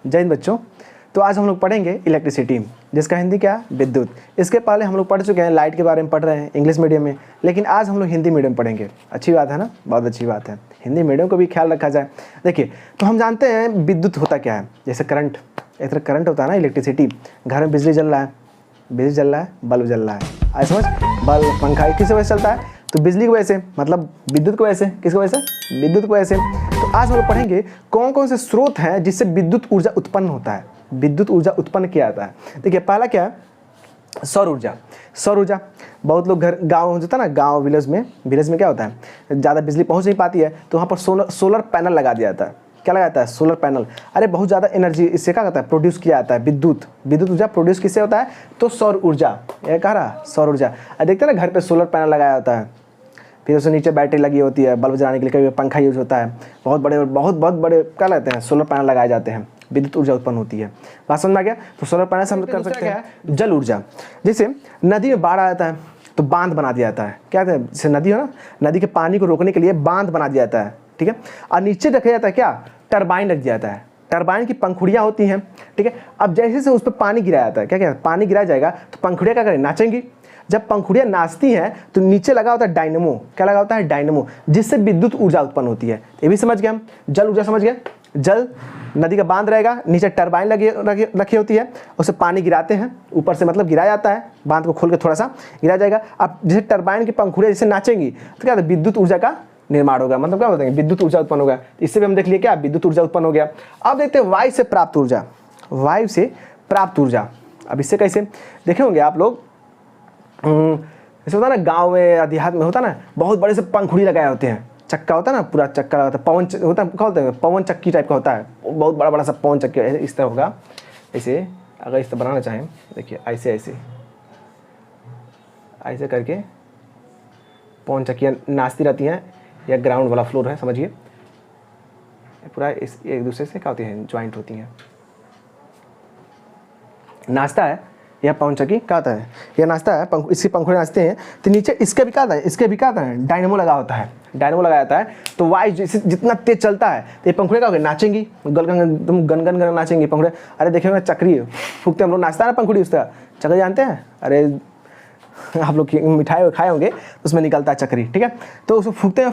जय हिंद बच्चों। तो आज हम लोग पढ़ेंगे इलेक्ट्रिसिटी, जिसका हिंदी क्या है, विद्युत। इसके पहले हम लोग पढ़ चुके हैं, लाइट के बारे में पढ़ रहे हैं इंग्लिश मीडियम में, लेकिन आज हम लोग हिंदी मीडियम पढ़ेंगे। अच्छी बात है ना, बहुत अच्छी बात है, हिंदी मीडियम को भी ख्याल रखा जाए। देखिए, तो हम जानते हैं विद्युत होता क्या है। जैसे करंट, एक तरह करंट होता है ना, इलेक्ट्रिसिटी। घर में बिजली जल रहा है, बिजली जल रहा है, बल्ब जल रहा है, आई समझ। बल्ब, पंखा किस वजह से चलता है, तो बिजली की वजह से, मतलब विद्युत की वजह से। किसकी वजह से, विद्युत की वजह से। तो आज हम लोग पढ़ेंगे कौन कौन से स्रोत हैं जिससे विद्युत ऊर्जा उत्पन्न होता है, विद्युत ऊर्जा उत्पन्न किया जाता है। देखिए, पहला क्या है, सौर ऊर्जा। सौर ऊर्जा, बहुत लोग घर, गाँव होता है ना, गाँव विलेज में क्या होता है, ज़्यादा बिजली पहुँच नहीं पाती है, तो वहाँ पर सोलर पैनल लगा दिया जाता है। क्या लगाता है, सोलर पैनल। अरे बहुत ज़्यादा एनर्जी इससे क्या होता है, प्रोड्यूस किया जाता है। विद्युत ऊर्जा प्रोड्यूस किससे होता है, तो सौर ऊर्जा। ये कह रहा, सौर ऊर्जा। देखते हैं ना, घर पे सोलर पैनल लगाया होता है, फिर उसके नीचे बैटरी लगी होती है, बल्ब जलाने के लिए कभी पंखा यूज होता है। बहुत बड़े क्या लगते हैं, सोलर पैनल लगाए जाते हैं, विद्युत ऊर्जा उत्पन्न होती है। बात समझ में आ गया। तो सोलर पैनल से हम कर सकते हैं जल ऊर्जा। जैसे नदी में बाढ़ आ जाता है तो बांध बना दिया जाता है। क्या कहते हैं, जैसे नदी हो ना, नदी के पानी को रोकने के लिए बांध बना दिया जाता है, ठीक है। और नीचे रखा जाता है क्या, टरबाइन रख दिया जाता है। टरबाइन की पंखुड़ियाँ होती हैं, ठीक है। अब जैसे से उस पर पानी गिराया जाता है, क्या पानी गिराया जाएगा तो पंखुड़ियाँ क्या करें, नाचेंगी। जब पंखुड़ियाँ नाचती हैं तो नीचे लगा होता है डायनेमो। क्या लगा होता है, डायनेमो, जिससे विद्युत ऊर्जा उत्पन्न होती है। ये भी समझ गए हम, जल ऊर्जा समझ गए। जल, नदी का बांध रहेगा, नीचे टरबाइन रखी होती है, उससे पानी गिराते हैं, ऊपर से मतलब गिराया जाता है, बांध को खोल के थोड़ा सा गिराया जाएगा। अब जैसे टरबाइन की पंखुड़ियाँ जैसे नाचेंगी तो क्या होता है, विद्युत ऊर्जा का निर्माण होगा। मतलब क्या बताएंगे, विद्युत ऊर्जा उत्पन्न होगा। इससे भी हम देख लिए क्या, विद्युत ऊर्जा उत्पन्न हो गया। अब देखते हैं वायु से प्राप्त ऊर्जा। वायु से प्राप्त ऊर्जा, अब इससे कैसे देखे होंगे आप लोग, जैसे होता है ना गांव में, देहात में होता है ना, बहुत बड़े से पंखुड़ी लगाए होते हैं, चक्का होता है ना, पूरा चक्का होता है, पवन होता है, क्या होता है, पवन चक्की टाइप का होता है, बहुत बड़ा सा पवन चक्की इस तरह होगा। ऐसे अगर इस तरह बनाना चाहें, देखिए ऐसे करके पवन चक्कियाँ नाचती रहती हैं। यह ग्राउंड वाला फ्लोर है, समझिए, पूरा इस एक दूसरे से क्या होती है, ज्वाइंट होती हैं, नाचता है। यह पवन चक्की क्या होता है, यह नाचता है, इसकी पंखुड़ियाँ नाचते हैं। तो नीचे इसके भी क्या होता है, इसके भी क्या होता है, डायनेमो लगा होता है, डायनेमो लगाया जाता है। तो वायु जितना तेज चलता है तो ये पंखुड़ियाँ क्या होगी, नाचेंगी, एकदम गन नाचेंगी पंखुड़ियाँ। अरे देखिए चक्री फूकते हम लोग, नाचता है ना पंखुड़ी, उसका चक्री जानते हैं। अरे आप लोग मिठाई खाए होंगे, उसमें निकलता है चक्री, ठीक है। तो उसको फूकते हैं,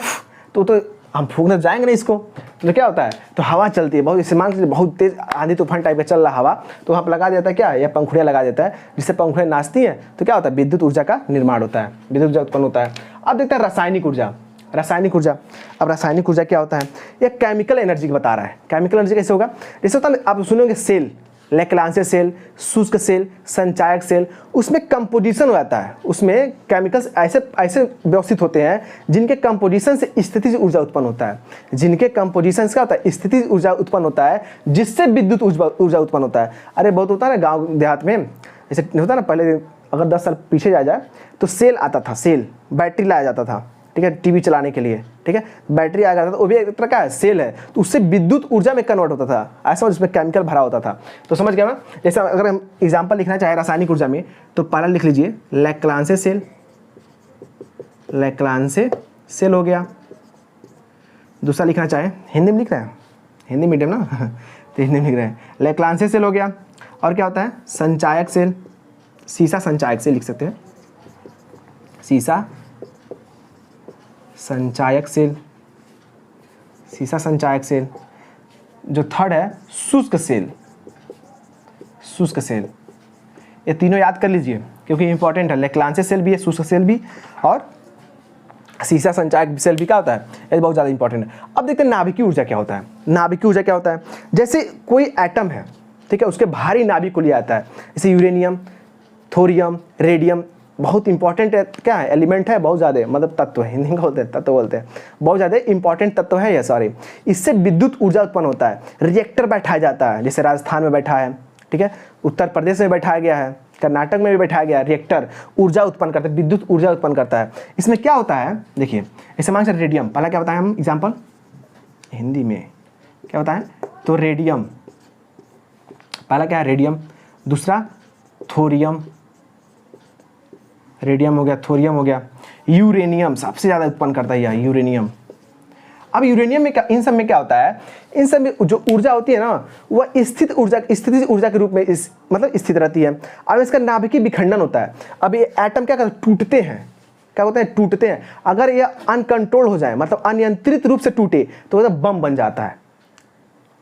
तो हम फूकने जाएंगे नहीं इसको, तो क्या होता है, तो हवा चलती है बहुत, इससे मान लीजिए बहुत तेज आंधी तूफान टाइप का चल रहा हवा, तो वहाँ पर लगा देता है क्या, या पंखुड़ियाँ लगा देता है, जिससे पंखुड़ियाँ नाचती हैं, तो क्या होता है, विद्युत ऊर्जा का निर्माण होता है, विद्युत ऊर्जा उत्पन्न होता है। अब देखते हैं रासायनिक ऊर्जा। रासायनिक ऊर्जा, अब रासायनिक ऊर्जा क्या होता है, यह केमिकल एनर्जी को बता रहा है। केमिकल एनर्जी कैसे होगा, जैसे होता है आप सुनोगे सेल, लेक्लांसे सेल, शुष्क सेल, संचायक सेल, उसमें कंपोजिशन हो जाता है, उसमें केमिकल्स ऐसे व्यवस्थित होते हैं जिनके कंपोजिशन से स्थितिज ऊर्जा उत्पन्न होता है। जिनके कंपोजिशन से क्या होता है, स्थितिज ऊर्जा उत्पन्न होता है, जिससे विद्युत ऊर्जा उत्पन्न होता है। अरे बहुत होता है ना गाँव देहात में, जैसे होता है ना, पहले अगर 10 साल पीछे जाए तो सेल आता था, सेल बैटरी लाया जाता था, ठीक है, टीवी चलाने के लिए, ठीक है, बैटरी आ जाता था, वो भी एक तरह का है, सेल है, तो उससे विद्युत ऊर्जा में कन्वर्ट होता था, ऐसा उसमें केमिकल भरा होता था। तो समझ गया ना। जैसे अगर हम एग्जांपल लिखना चाहे रासायनिक ऊर्जा में, तो पहला लिख लीजिए लेक्लांसे सेल, लेक्लांसे सेल हो गया। दूसरा लिखना चाहे, हिंदी में लिख रहे हैं, हिंदी मीडियम ना तो हिंदी में लिख रहे हैं, लेक्लांसे सेल हो गया। और क्या होता है, संचायक सेल, सीसा संचायक सेल लिख सकते हैं, सीसा संचायक सेल, सीसा संचायक सेल। जो थर्ड है शुष्क सेल, शुष्क सेल। ये तीनों याद कर लीजिए क्योंकि इंपॉर्टेंट है, लेक्लांसे सेल भी है, शुष्क सेल भी, और सीसा संचायक सेल भी क्या होता है, ये बहुत ज़्यादा इंपॉर्टेंट है। अब देखते हैं नाभिकीय ऊर्जा क्या होता है। नाभिकीय ऊर्जा क्या होता है, जैसे कोई एटम है, ठीक है, उसके भारी नाभिक को लिया जाता है, जैसे यूरेनियम, थोरियम, रेडियम, बहुत इंपॉर्टेंट है, क्या है, एलिमेंट है, बहुत ज़्यादा, मतलब तत्व है, हिंदी में बोलते हैं तत्व बोलते हैं, बहुत ज़्यादा इंपॉर्टेंट तत्व है ये सारे। इससे विद्युत ऊर्जा उत्पन्न होता है। रिएक्टर बैठाया जाता है, जैसे राजस्थान में बैठा है, ठीक है, उत्तर प्रदेश में बैठाया गया है, कर्नाटक में भी बैठाया गया है। रिएक्टर ऊर्जा उत्पन्न करता है, विद्युत ऊर्जा उत्पन्न करता है। इसमें क्या होता है, देखिए, जैसे मान लीजिए रेडियम, पहला क्या बताएं हम एग्जाम्पल हिंदी में, क्या बताएं, तो रेडियम, पहला क्या है, रेडियम, दूसरा थोरियम, रेडियम हो गया, थोरियम हो गया, यूरेनियम सबसे ज़्यादा उत्पन्न करता है यह यूरेनियम। अब यूरेनियम में क्या, इन सब में क्या होता है, इन सब में जो ऊर्जा होती है ना वह स्थिति ऊर्जा के रूप में मतलब स्थित रहती है। अब इसका नाभिकीय विखंडन होता है। अब ये एटम क्या करते, टूटते हैं, क्या होते हैं, टूटते हैं। अगर ये अनकंट्रोल हो जाए, मतलब अनियंत्रित रूप से टूटे, तो वह बम बन जाता है।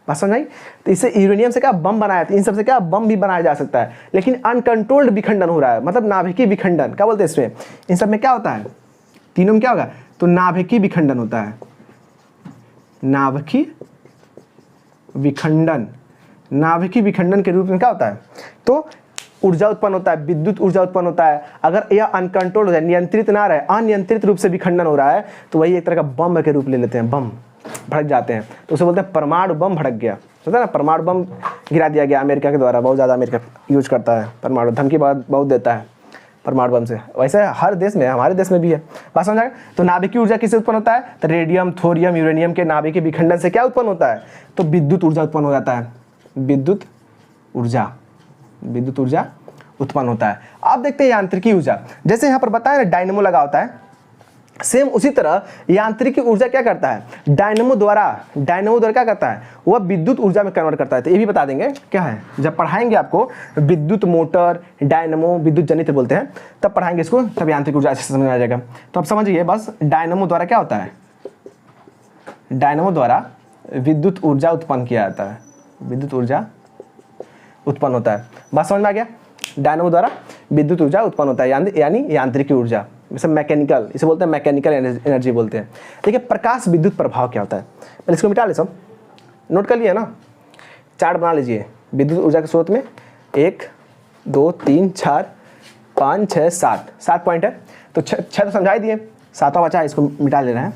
बात समझ आई? तो इससे यूरेनियम से क्या बम बनाया था, इन सब से क्या बम भी बनाया जा सकता है, लेकिन अनकंट्रोल्ड विखंडन हो रहा है, मतलब नाभिकीय विखंडन क्या बोलते हैं इसमें, इन सब में क्या होता है, तीनों में क्या होगा, तो नाभिकीय विखंडन होता है। नाभिकीय विखंडन, नाभिकीय विखंडन के रूप में क्या होता है, तो ऊर्जा उत्पन्न होता है, विद्युत ऊर्जा उत्पन्न होता है। अगर यह अनकंट्रोल हो जाए, नियंत्रित ना रहे, अनियंत्रित रूप से विखंडन हो रहा है, तो वही एक तरह का बम के रूप ले लेते हैं, बम भड़क जाते हैं, तो उसे बोलते हैं परमाणु बम भड़क गया। होता है ना, परमाणु बम गिरा दिया गया अमेरिका के द्वारा, बहुत ज़्यादा अमेरिका यूज करता है, परमाणु धमकी बहुत देता है परमाणु बम से। वैसे हर देश में, हमारे देश में भी है। बात समझ आएगा? तो नाभिकीय ऊर्जा किससे उत्पन्न होता है, तो रेडियम, थोरियम, यूरेनियम के नाभिकीय विखंडन से क्या उत्पन्न होता है, तो विद्युत ऊर्जा उत्पन्न हो जाता है, विद्युत ऊर्जा उत्पन्न होता है। अब देखते हैं यांत्रिकी ऊर्जा, जैसे यहाँ पर बताया ना डायनेमो लगा होता है, सेम उसी तरह यांत्रिकी ऊर्जा क्या करता है, डायनेमो द्वारा क्या करता है, वह विद्युत ऊर्जा में कन्वर्ट करता है। तो ये भी बता देंगे क्या है, जब पढ़ाएंगे आपको विद्युत मोटर, डायनेमो, विद्युत जनित्र बोलते हैं, तब पढ़ाएंगे इसको, तब यांत्रिक ऊर्जा अच्छे से समझ में आ जाएगा। तो अब समझिए बस, डायनेमो द्वारा क्या होता है, डायनेमो द्वारा विद्युत ऊर्जा उत्पन्न किया जाता है, विद्युत ऊर्जा उत्पन्न होता है। बात समझ में आ गया? डायनेमो द्वारा विद्युत ऊर्जा उत्पन्न होता है, यानी यांत्रिकी ऊर्जा, इसे मैकेनिकल, इसे बोलते हैं मैकेनिकल एनर्जी बोलते हैं। देखिए प्रकाश विद्युत प्रभाव क्या होता है, पहले इसको मिटा ले, सब नोट कर लिया ना, चार्ट बना लीजिए विद्युत ऊर्जा के स्रोत में 1 2 3 4 5 6 7 पॉइंट है, तो 6 तो समझा ही दिए, 7वां बचा, इसको मिटा ले रहे हैं,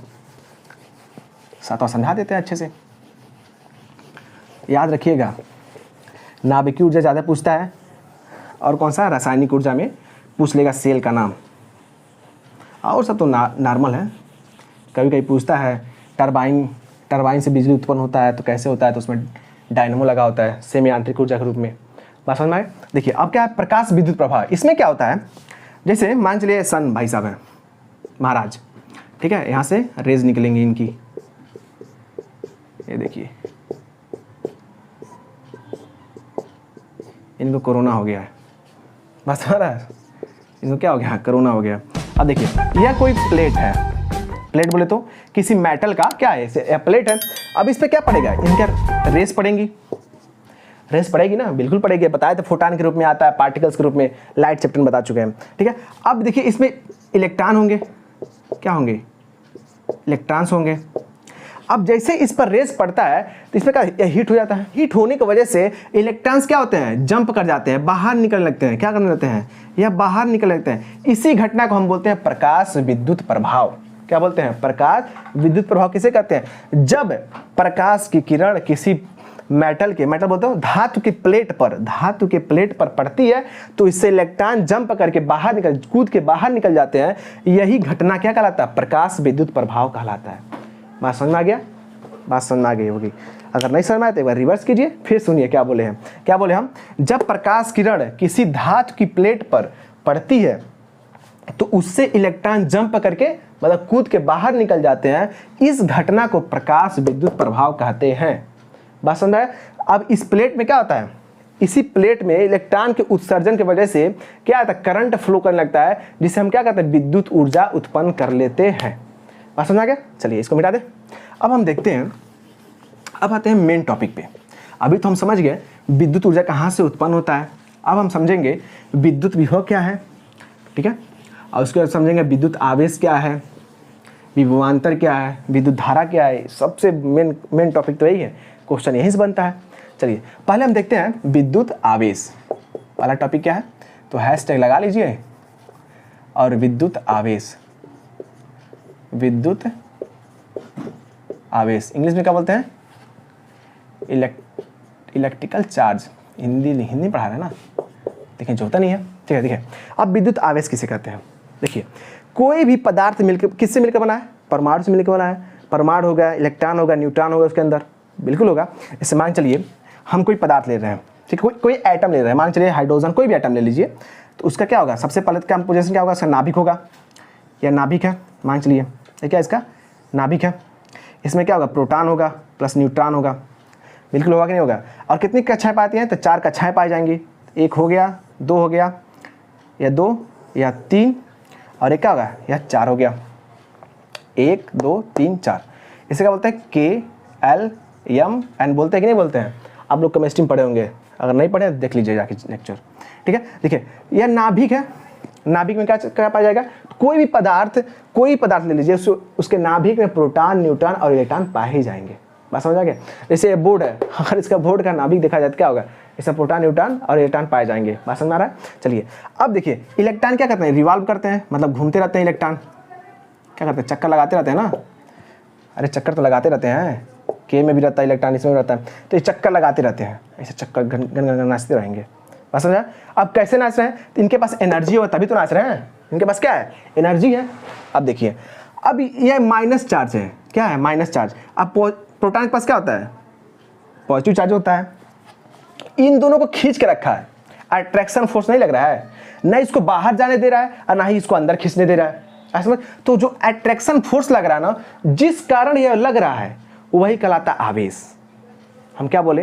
7वां समझा देते हैं अच्छे से। याद रखिएगा, नाभिकीय ऊर्जा ज़्यादा पूछता है, और कौन सा, रासायनिक ऊर्जा में पूछ लेगा सेल का नाम, और सब तो नॉर्मल है। कभी कभी पूछता है टरबाइन से बिजली उत्पन्न होता है तो कैसे होता है, तो उसमें डायनेमो लगा होता है, सेमी यांत्रिक ऊर्जा के रूप में। बात समझ में आए? देखिए अब क्या है, प्रकाश विद्युत प्रभाव, इसमें क्या होता है, जैसे मान चलिए सन भाई साहब है, महाराज, ठीक है, यहाँ से रेज निकलेंगी इनकी, ये देखिए इनको कोरोना हो गया है, बस हमारा इसको क्या हो गया, कोरोना हो गया। अब देखिए यह कोई प्लेट है, प्लेट बोले तो किसी मेटल का क्या है, प्लेट है। अब इस पे क्या पड़ेगा, इनके रेस पड़ेंगी, रेस पड़ेगी ना, बिल्कुल पड़ेगी, बताया तो फोटॉन के रूप में आता है, पार्टिकल्स के रूप में, लाइट चैप्टर में बता चुके हैं, ठीक है। अब देखिए इसमें इलेक्ट्रॉन होंगे, क्या होंगे, इलेक्ट्रॉन्स होंगे। अब जैसे इस पर रेस पड़ता है तो इसमें क्या हीट हो जाता है, हीट होने की वजह से इलेक्ट्रॉन्स क्या होते हैं, जंप कर जाते हैं, बाहर निकलने लगते हैं, क्या करने लगते हैं, या बाहर निकल लगते हैं। इसी घटना को हम बोलते हैं प्रकाश विद्युत प्रभाव। क्या बोलते हैं, प्रकाश विद्युत प्रभाव किसे कहते हैं, जब प्रकाश की किरण किसी मेटल बोलते हैं धातु के प्लेट पर पड़ती है, तो इससे इलेक्ट्रॉन जंप करके कूद के बाहर निकल जाते हैं। यही घटना क्या कहलाता है, प्रकाश विद्युत प्रभाव कहलाता है। बात समझ में आ गया, बात समझ में आ गई होगी। अगर नहीं समझ में आए तो एक बार रिवर्स कीजिए, फिर सुनिए क्या बोले हैं। क्या बोले हम, जब प्रकाश किरण किसी धातु की प्लेट पर पड़ती है तो उससे इलेक्ट्रॉन जंप करके मतलब कूद के बाहर निकल जाते हैं। इस घटना को प्रकाश विद्युत प्रभाव कहते हैं। बात समझ आया? अब इस प्लेट में क्या होता है, इसी प्लेट में इलेक्ट्रॉन के उत्सर्जन की वजह से क्या आता है, करंट फ्लो करने लगता है, जिसे हम क्या कहते हैं, विद्युत ऊर्जा उत्पन्न कर लेते हैं। बात समझ आ गया? चलिए इसको मिटा दें। अब हम देखते हैं, अब आते हैं मेन टॉपिक पे। अभी तो हम समझ गए विद्युत ऊर्जा कहाँ से उत्पन्न होता है, अब हम समझेंगे विद्युत विभव क्या है, ठीक है, और उसके बाद समझेंगे विद्युत आवेश क्या है, विभवांतर क्या है, विद्युत धारा क्या है। सबसे मेन टॉपिक तो यही है, क्वेश्चन यहीं से बनता है। चलिए पहले हम देखते हैं विद्युत आवेश। पहला टॉपिक क्या है, तो हैशटैग लगा लीजिए और विद्युत आवेश, विद्युत आवेश इंग्लिश में क्या बोलते हैं, इलेक्ट्रिकल चार्ज। हिंदी पढ़ा रहे हैं ना, देखिए जो होता नहीं है, ठीक है। देखिए अब विद्युत आवेश किसे कहते हैं, देखिए कोई भी पदार्थ मिलकर किससे मिलकर बना है, परमाणु से मिलकर बना है। परमाणु होगा, इलेक्ट्रॉन होगा, न्यूट्रॉन होगा उसके अंदर, बिल्कुल होगा। इससे मान चलिए हम कोई पदार्थ ले रहे हैं, ठीक है, कोई एटम ले रहे हैं, मान चलिए हाइड्रोजन, कोई भी एटम ले लीजिए, तो उसका क्या होगा, सबसे पहले क्या पोजीशन क्या होगा, उसका नाभिक होगा, या नाभिक है, मान चलिए ये क्या इसका नाभिक है। इसमें क्या होगा, प्रोटॉन होगा प्लस न्यूट्रॉन होगा, बिल्कुल होगा कि नहीं होगा। और कितनी कक्षाएं पाती हैं, तो 4 कक्षाएं पाई जाएंगी। एक हो गया, 2 हो गया, या 2 या 3, और एक क्या होगा, या 4 हो गया। 1 2 3 4, इसे क्या बोलते हैं, KLMN बोलते हैं कि नहीं बोलते हैं। आप लोग केमिस्ट्री में पढ़े होंगे, अगर नहीं पढ़े तो देख लीजिए जाके लेक्चर, ठीक है। देखिए यह नाभिक है, नाभिक में क्या पाया जाएगा, कोई भी पदार्थ ले लीजिए, उसके नाभिक में प्रोटॉन, न्यूट्रॉन और इलेक्ट्रॉन पाए ही जाएंगे। बात समझ आ गया। जैसे ये बोर्ड है, अगर इसका बोर्ड का नाभिक देखा जाए तो क्या होगा, इसमें प्रोटॉन, न्यूट्रॉन और इलेक्ट्रॉन पाए जाएंगे। बात समझ आ रहा है। चलिए अब देखिए इलेक्ट्रॉन क्या करते हैं, रिवॉल्व करते हैं, मतलब घूमते रहते हैं। इलेक्ट्रॉन क्या करते हैं, चक्कर लगाते रहते हैं ना। अरे चक्कर तो लगाते रहते हैं, के में भी रहता है इलेक्ट्रॉन, इसमें भी रहता है, तो ये चक्कर लगाते रहते हैं, ऐसे चक्कर घन घन नाचते रहेंगे। बस समझा। अब कैसे नाच रहे हैं, तो इनके पास एनर्जी हो तभी तो नाच रहे हैं, इनके पास क्या है, एनर्जी है। अब देखिए अब ये माइनस चार्ज है, क्या है, माइनस चार्ज। अब प्रोटॉन के पास क्या होता है, पॉजिटिव चार्ज होता है। इन दोनों को खींच के रखा है, अट्रैक्शन फोर्स नहीं लग रहा है, ना इसको बाहर जाने दे रहा है और ना ही इसको अंदर खींचने दे रहा है। ऐसा तो जो अट्रैक्शन फोर्स लग रहा है ना, जिस कारण यह लग रहा है वही कहलाता है आवेश। हम क्या बोले,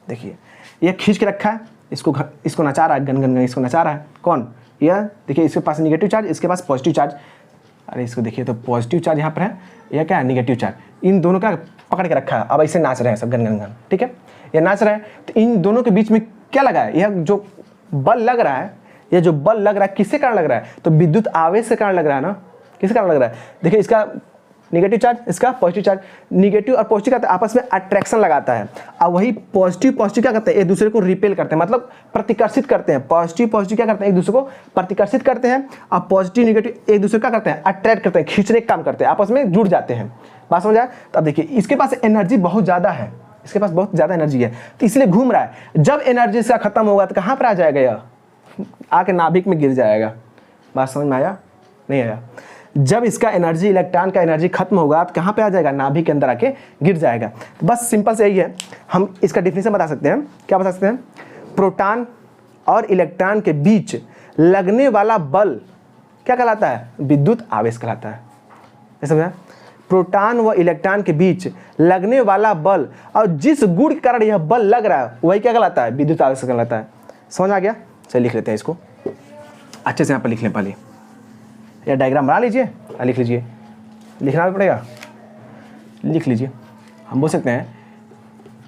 देखिए यह खींच के रखा है, इसको नचा रहा है, गन गन गन इसको नचा रहा है। कौन, यह देखिए इसके पास निगेटिव चार्ज, इसके पास पॉजिटिव चार्ज। अरे इसको देखिए तो पॉजिटिव चार्ज यहाँ पर है, यह क्या है, निगेटिव चार्ज। इन दोनों का पकड़ के रखा है, अब ऐसे नाच रहे हैं सब गन गन गन, ठीक है। ये नाच रहे हैं, तो इन दोनों के बीच में क्या लगा है, यह जो बल लग रहा है, यह जो बल लग रहा है किसके कारण लग रहा है, तो विद्युत आवेश के कारण लग रहा है ना। किसके कारण लग रहा है, देखिए इसका निगेटिव चार्ज, इसका पॉजिटिव चार्ज। निगेटिव और पॉजिटिव का आपस में अट्रैक्शन लगाता है, और वही पॉजिटिव क्या करते हैं, एक दूसरे को रिपेल करते हैं, मतलब प्रतिकर्षित करते हैं। पॉजिटिव क्या करते हैं, एक दूसरे को प्रतिकर्षित करते हैं, और पॉजिटिव निगेटिव एक दूसरे को क्या करते हैं, अट्रैक्ट करते हैं, खींचने का काम करते हैं, आपस में जुड़ जाते हैं। बात समझ आया। तो अब देखिए इसके पास एनर्जी बहुत ज़्यादा है, इसके पास बहुत ज़्यादा एनर्जी है, तो इसलिए घूम रहा है। जब एनर्जी इसका खत्म होगा तो कहाँ पर आ जाएगा, यह आके नाभिक में गिर जाएगा। बात समझ में आया, नहीं आया। जब इसका एनर्जी, इलेक्ट्रॉन का एनर्जी खत्म होगा तो कहाँ पे आ जाएगा, नाभिक के अंदर आके गिर जाएगा। तो बस सिंपल से यही है, हम इसका डिफिनेशन बता सकते हैं। क्या बता सकते हैं, प्रोटॉन और इलेक्ट्रॉन के बीच लगने वाला बल क्या कहलाता है, विद्युत आवेश कहलाता है। समझा। प्रोटॉन व इलेक्ट्रॉन के बीच लगने वाला बल, और जिस गुण के कारण यह बल लग रहा है वही क्या कहलाता है, विद्युत आवेश कहलाता है। समझ आ गया। चलिए लिख लेते हैं इसको अच्छे से, यहाँ पर लिख लें पहले, या डायग्राम बना लीजिए, लिख लीजिए, लिखना भी पड़ेगा, लिख लीजिए। हम बोल सकते हैं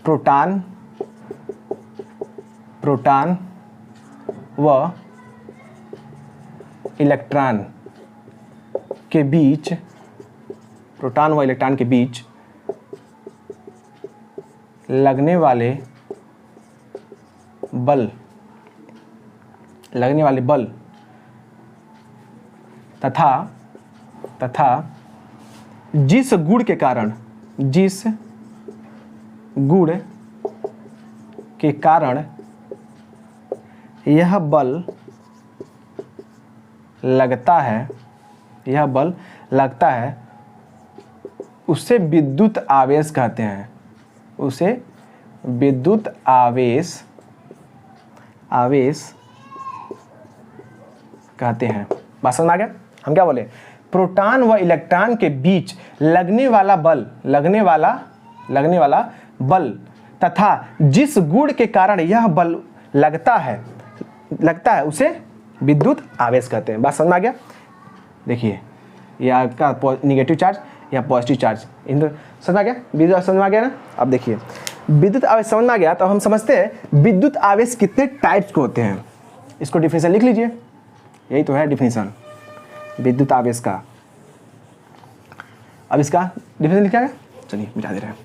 प्रोटॉन व इलेक्ट्रॉन के बीच, प्रोटॉन व इलेक्ट्रॉन के बीच लगने वाले बल तथा जिस गुण के कारण यह बल लगता है उसे विद्युत आवेश कहते हैं, उसे विद्युत आवेश कहते हैं। बात समझ आ गया। हम क्या बोले, प्रोटॉन व इलेक्ट्रॉन के बीच लगने वाला बल तथा जिस गुण के कारण यह बल लगता है उसे विद्युत आवेश कहते हैं। बात समझ में आ गया। देखिए यह आपका निगेटिव चार्ज या पॉजिटिव चार्ज, इन समझ आ गया, विद्युत समझ में आ गया ना। अब देखिए विद्युत आवेश समझ में आ गया, तो हम समझते हैं विद्युत आवेश कितने टाइप्स के होते हैं। इसको डिफिनेशन लिख लीजिए, यही तो है डिफिनेशन विद्युत आवेश का। अब इसका डिफिनेशन लिखा है, चलिए मिटा दे रहे हैं।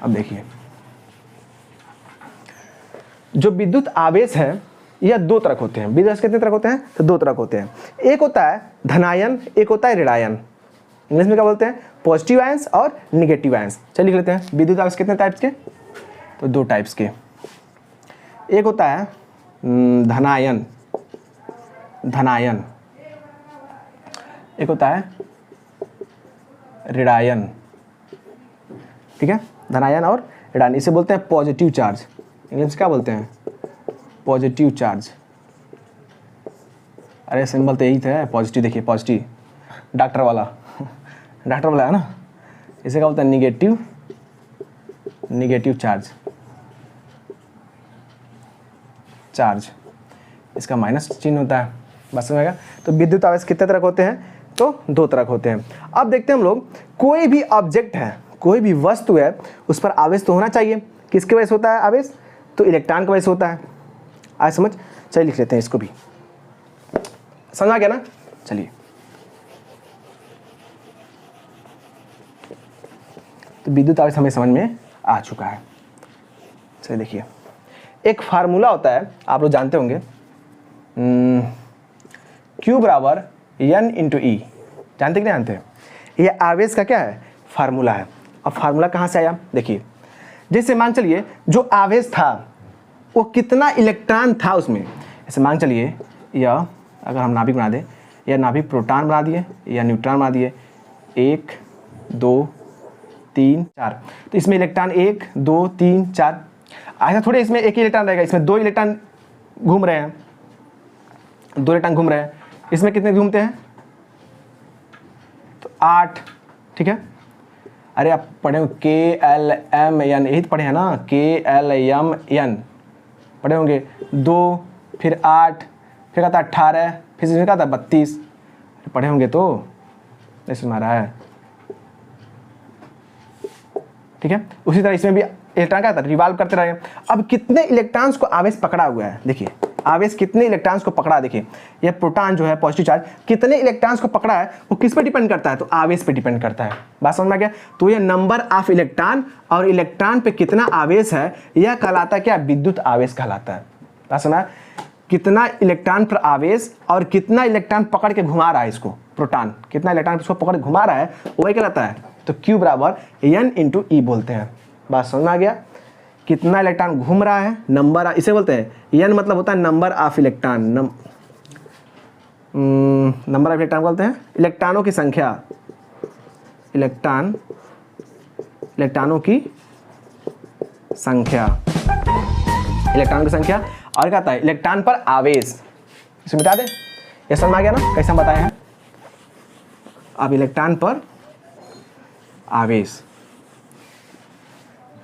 अब देखिए जो विद्युत आवेश है यह दो तरह होते हैं। विद्युत आवेश कितने तरह होते हैं, तो दो तरह होते हैं। एक होता है धनायन, एक होता है ऋणायन। इंग्लिश में क्या बोलते हैं, पॉजिटिव आयंस और निगेटिव आयंस। चलिए लिख लेते हैं विद्युत आवेश कितने टाइप्स के, तो दो टाइप्स के। एक होता है धनायन, एक होता है ऋणायन। ठीक है, धनायन और ऋणायन, इसे बोलते हैं पॉजिटिव चार्ज। इंग्लिश में क्या बोलते हैं, पॉजिटिव चार्ज। अरे सिंबल तो यही था पॉजिटिव, देखिए पॉजिटिव, डॉक्टर वाला है ना। इसे क्या बोलते हैं, निगेटिव चार्ज, इसका माइनस चिन्ह होता है। बस समझ गया। तो विद्युत आवेश कितने तरह के होते हैं, तो 2 तरह के होते हैं। अब देखते हैं हम लोग, कोई भी ऑब्जेक्ट है, कोई भी वस्तु है, उस पर आवेश तो होना चाहिए। किसके वजह से होता है आवेश, तो इलेक्ट्रॉन की वजह से होता है। आज समझ, चलिए लिख लेते हैं इसको भी, समझ आ गया ना। चलिए, तो विद्युत आवेश हमें समझ में आ चुका है। चलिए देखिए, एक फार्मूला होता है, आप लोग जानते होंगे, Q बराबर N इंटू ई, जानते कि नहीं जानते? ये आवेश का क्या है, फार्मूला है। अब फार्मूला कहाँ से आया, देखिए, जैसे मान चलिए जो आवेश था वो कितना इलेक्ट्रॉन था उसमें। जैसे मान चलिए यह, अगर हम नाभिक बना दें, या नाभिक प्रोटॉन बना दिए या न्यूट्रॉन बना दिए, 1 2 3 4, तो इसमें इलेक्ट्रॉन 1 2 3 4। ऐसा थोड़े इसमें एक ही इलेक्ट्रॉन रहेगा, इसमें 2 इलेक्ट्रॉन घूम रहे हैं, 2 इलेक्ट्रॉन घूम रहे हैं। इसमें कितने घूमते हैं, तो 8, ठीक है। अरे आप पढ़े हो KLMN, यही तो पढ़े हैं ना, KLMN पढ़े होंगे। 2 फिर 8 फिर आता 18 फिर इसमें क्या था 32, पढ़े होंगे तो ऐसे मारा है, ठीक है। उसी तरह इसमें भी इलेक्ट्रॉन क्या था, रिवॉल्व करते रहे। अब कितने इलेक्ट्रॉन्स को आवेश पकड़ा हुआ है, देखिए आवेश कितने इलेक्ट्रॉन्स को पकड़ा, देखिए ये प्रोटॉन जो है पॉजिटिव चार्ज कितने इलेक्ट्रॉन्स को पकड़ा है, वो किस पे डिपेंड करता है, तो आवेश पे डिपेंड करता है। बात समझ में आ गया। तो ये नंबर ऑफ इलेक्ट्रॉन और इलेक्ट्रॉन पे कितना आवेश है, यह कहलाता है क्या, विद्युत आवेश कहलाता है। बात समझ, कितना इलेक्ट्रॉन पर आवेश और कितना इलेक्ट्रॉन पकड़ के घुमा रहा है इसको, प्रोटॉन कितना इलेक्ट्रॉन इसको पकड़ के घुमा रहा है, वही कहलाता है। तो Q बराबर N इंटू ई बोलते हैं। बात समझ में आ गया। कितना इलेक्ट्रॉन घूम रहा है, नंबर, इसे बोलते हैं N, मतलब होता है number of electron, number of electron बोलते हैं इलेक्ट्रॉनों की संख्या, इलेक्ट्रॉनों की संख्या, और क्या आता है, इलेक्ट्रॉन पर आवेश। इसे मिटा दे, ये समझ में आ गया ना, कैसे हम बताए हैं। अब इलेक्ट्रॉन पर आवेश,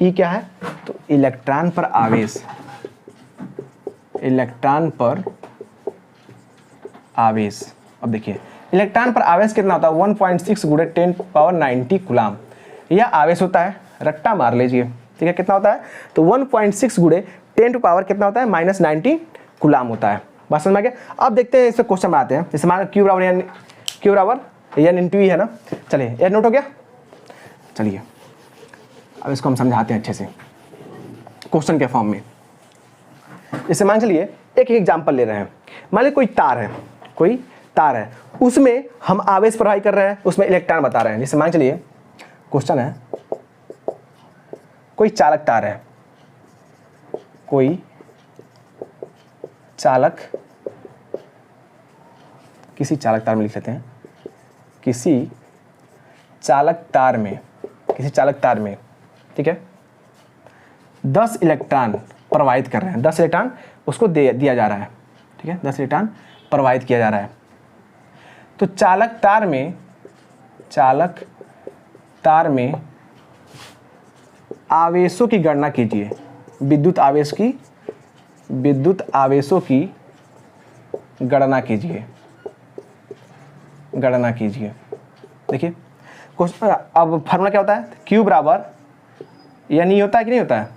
ई क्या है, तो इलेक्ट्रॉन पर आवेश, इलेक्ट्रॉन पर आवेश। अब देखिए इलेक्ट्रॉन पर आवेश कितना होता है, 1.6 गुणे 10⁻90 कूलाम, यह आवेश होता है। रट्टा मार लीजिए, ठीक है, कितना होता है, तो 1.6 गुणे 10 टू पावर कितना होता है, -90 कूलाम होता है। बात समझ में आ गया। अब देखते हैं इससे क्वेश्चन बनाते हैं। जैसे मान Q बराबर N इंटू ई है ना। चलिए ये नोट हो गया। चलिए अब इसको हम समझाते हैं अच्छे से क्वेश्चन के फॉर्म में। जैसे मान चलिए एक एग्जांपल ले रहे हैं, मान लीजिए कोई तार है, उसमें हम आवेश प्रवाहित कर रहे हैं, उसमें इलेक्ट्रॉन बता रहे हैं। जैसे मान चलिए क्वेश्चन है, कोई चालक तार है, कोई चालक, किसी चालक तार में लिख लेते हैं, किसी चालक तार में, ठीक है, 10 इलेक्ट्रॉन प्रवाहित कर रहे हैं, 10 इलेक्ट्रॉन उसको दिया जा रहा है, ठीक है, 10 इलेक्ट्रॉन प्रवाहित किया जा रहा है। तो चालक तार में आवेशों की गणना कीजिए, विद्युत आवेशों की गणना कीजिए। देखिए अब फार्मूला क्या होता है, Q बराबर N ई होता है कि नहीं होता है,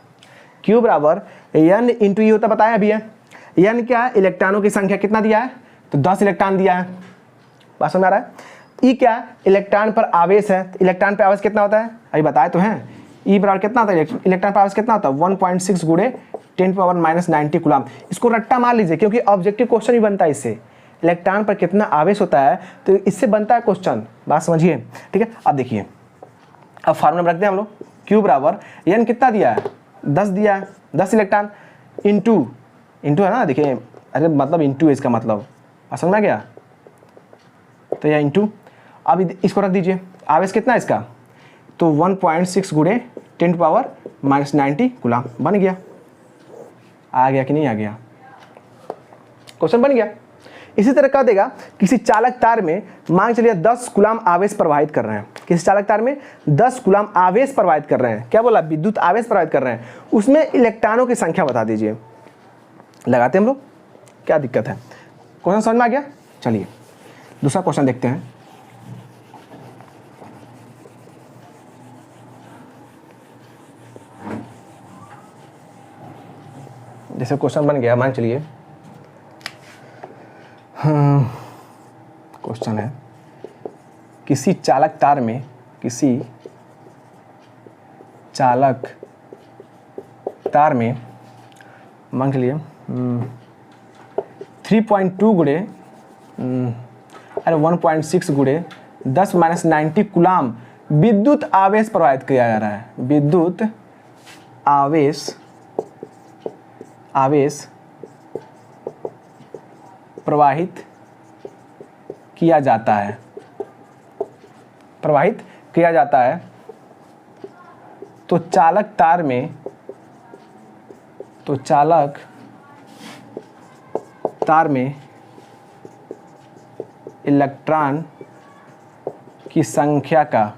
Q बराबर N इंटू ई होता है, बताया अभी है। N क्या है, इलेक्ट्रॉनों की संख्या कितना दिया है, तो 10 इलेक्ट्रॉन दिया है। बात समझ आ रहा है। ई क्या है, इलेक्ट्रॉन पर आवेश है, तो इलेक्ट्रॉन पर आवेश कितना होता है, अभी बताए तो हैं। ई बराबर कितना होता है, इलेक्ट्रॉन पर आवेश कितना होता है, 1.6 गुणे 10⁻90 कूलाम। इसको रट्टा मार लीजिए, क्योंकि ऑब्जेक्टिव क्वेश्चन ही बनता है इससे, इलेक्ट्रॉन पर कितना आवेश होता है, तो इससे बनता है क्वेश्चन। बात समझिए, ठीक है। अब देखिए, अब फार्मूला रखते हैं हम लोग, Q बराबर N कितना दिया है, 10 दिया है, 10 इलेक्ट्रॉन इंटू है ना, देखिए अरे मतलब इंटू है इसका मतलब, समझ में आ गया, तो यह इंटू। अब इसको रख दीजिए, आवेश कितना है इसका, तो 1.6 गुणे 10⁻90 कूलाम बन गया। आ गया कि नहीं आ गया, क्वेश्चन बन गया। इसी तरह कह देगा किसी चालक तार में मान चलिए 10 कूलाम आवेश प्रवाहित कर रहे हैं, किसी चालक तार में 10 कूलाम आवेश प्रवाहित कर रहे हैं, क्या बोला, विद्युत आवेश प्रवाहित कर रहे हैं, उसमें इलेक्ट्रॉनों की संख्या बता दीजिए। लगाते हैं हम लोग, क्या दिक्कत है, क्वेश्चन समझ में आ गया। चलिए दूसरा क्वेश्चन देखते हैं। जैसे क्वेश्चन बन गया, मान चलिए क्वेश्चन है किसी चालक तार में, किसी चालक तार में मान चलिए 3.2 गुणे 1.6 गुणे 10-90 कूलाम विद्युत आवेश प्रवाहित किया जा रहा है। विद्युत आवेश प्रवाहित किया जाता है, तो चालक तार में इलेक्ट्रॉन की संख्या का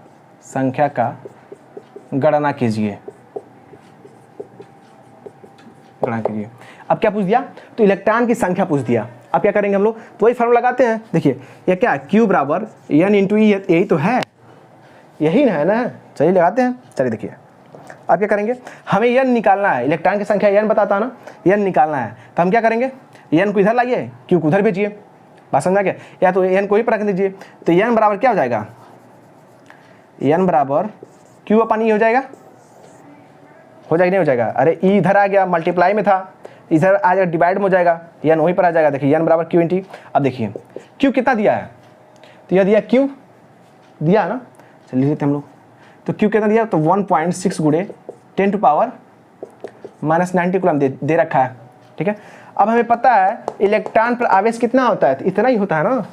गणना कीजिए। अब क्या पूछ दिया, तो इलेक्ट्रॉन की संख्या पूछ दिया। अब क्या करेंगे हम लोग, तो वही फॉर्मूला लगाते हैं। देखिए ये क्या, Q बराबर N इंटू ई, यही तो है, यही ना है ना। चलिए लगाते हैं। चलिए देखिए अब क्या करेंगे, हमें N निकालना है, इलेक्ट्रॉन की संख्या N बताता ना, N निकालना है, तो हम क्या करेंगे, N को इधर लाइए, Q को उधर भेजिए। बात समझ आ गया, या तो N को ही रख दीजिए। तो N बराबर क्या हो जाएगा, N बराबर Q अपन ई हो जाएगा, नहीं हो जाएगा, अरे ई इधर आ गया, मल्टीप्लाई में था, इधर आ जाएगा, डिवाइड में हो जाएगा, N वहीं पर आ जाएगा। देखिए N बराबर Q इंटी, अब देखिए Q कितना दिया है, तो यह दिया Q दिया है ना, चलिए लेते हम लोग। तो Q कितना दिया, तो 1.6 गुणे 10⁻90 कूलम दे रखा है, ठीक है। अब हमें पता है इलेक्ट्रॉन पर आवेश कितना होता है, तो इतना ही होता है ना,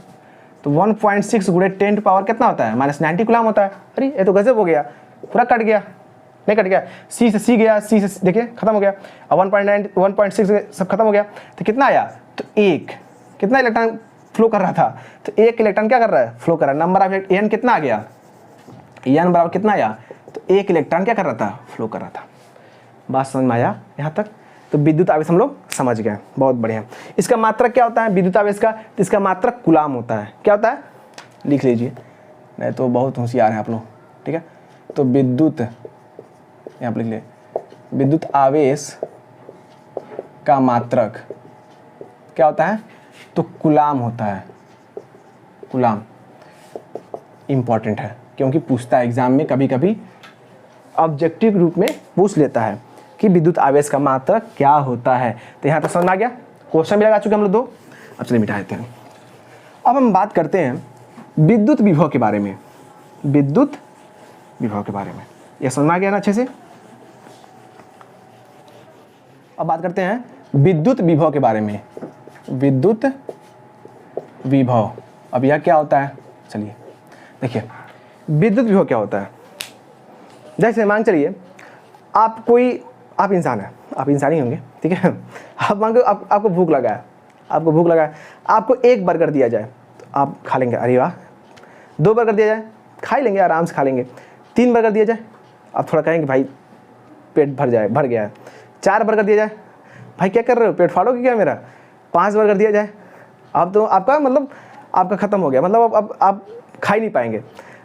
तो 1.6 गुणे 10 कितना होता है, -90 कूलम होता है। अरे ये तो गजब हो गया, पूरा कट गया, नहीं कट गया, C से C गया, C से देखिए खत्म हो गया, अब 1.6 सब खत्म हो गया, तो कितना आया, तो एक, कितना इलेक्ट्रॉन फ्लो कर रहा था, तो एक इलेक्ट्रॉन क्या कर रहा है, फ्लो कर रहा है। नंबर ऑफ N कितना आ गया, N बराबर कितना आया, तो एक इलेक्ट्रॉन क्या कर रहा था, फ्लो कर रहा था। बात समझ में आया यहाँ तक, तो विद्युत आवेश हम लोग समझ गए, बहुत बढ़िया। इसका मात्रक क्या होता है विद्युत आवेश का, तो इसका मात्रक कूलाम होता है। क्या होता है, लिख लीजिए, नहीं तो बहुत होशियार हैं आप लोग, ठीक है। तो विद्युत, यहाँ पर लिख ले, विद्युत आवेश का मात्रक क्या होता है, तो कूलाम होता है। कूलाम इंपॉर्टेंट है, क्योंकि पूछता है एग्जाम में, कभी कभी ऑब्जेक्टिव रूप में पूछ लेता है कि विद्युत आवेश का मात्रक क्या होता है। तो यहाँ तक समझ आ गया, क्वेश्चन भी लगा चुके हम लोग 2। अब चलिए मिटा देते हैं। अब हम बात करते हैं विद्युत विभव के बारे में। विद्युत विभव के बारे में यह समझ में आ गया ना अच्छे से। अब बात करते हैं विद्युत विभव के बारे में। विद्युत विभव, अब यह क्या होता है, चलिए देखिए विद्युत विभव क्या होता है। जैसे मान चलिए आप इंसान हैं, आप इंसान ही होंगे, ठीक है। आप मान लो आपको भूख लगा है, आपको एक बर्गर दिया जाए तो आप खा लेंगे, अरे वाह। 2 बर्गर दिया जाए, खा ही लेंगे, आराम से खा लेंगे। 3 बर्गर दिया जाए, आप थोड़ा कहेंगे भाई पेट भर गया है। 4 बर्गर दिया जाए, भाई क्या कर रहे हो, पेट फाड़ोगे क्या मेरा। 5 बर्गर दिया जाए, अब तो आपका मतलब आपका ख़त्म हो गया, मतलब अब आप खा ही नहीं पाएंगे।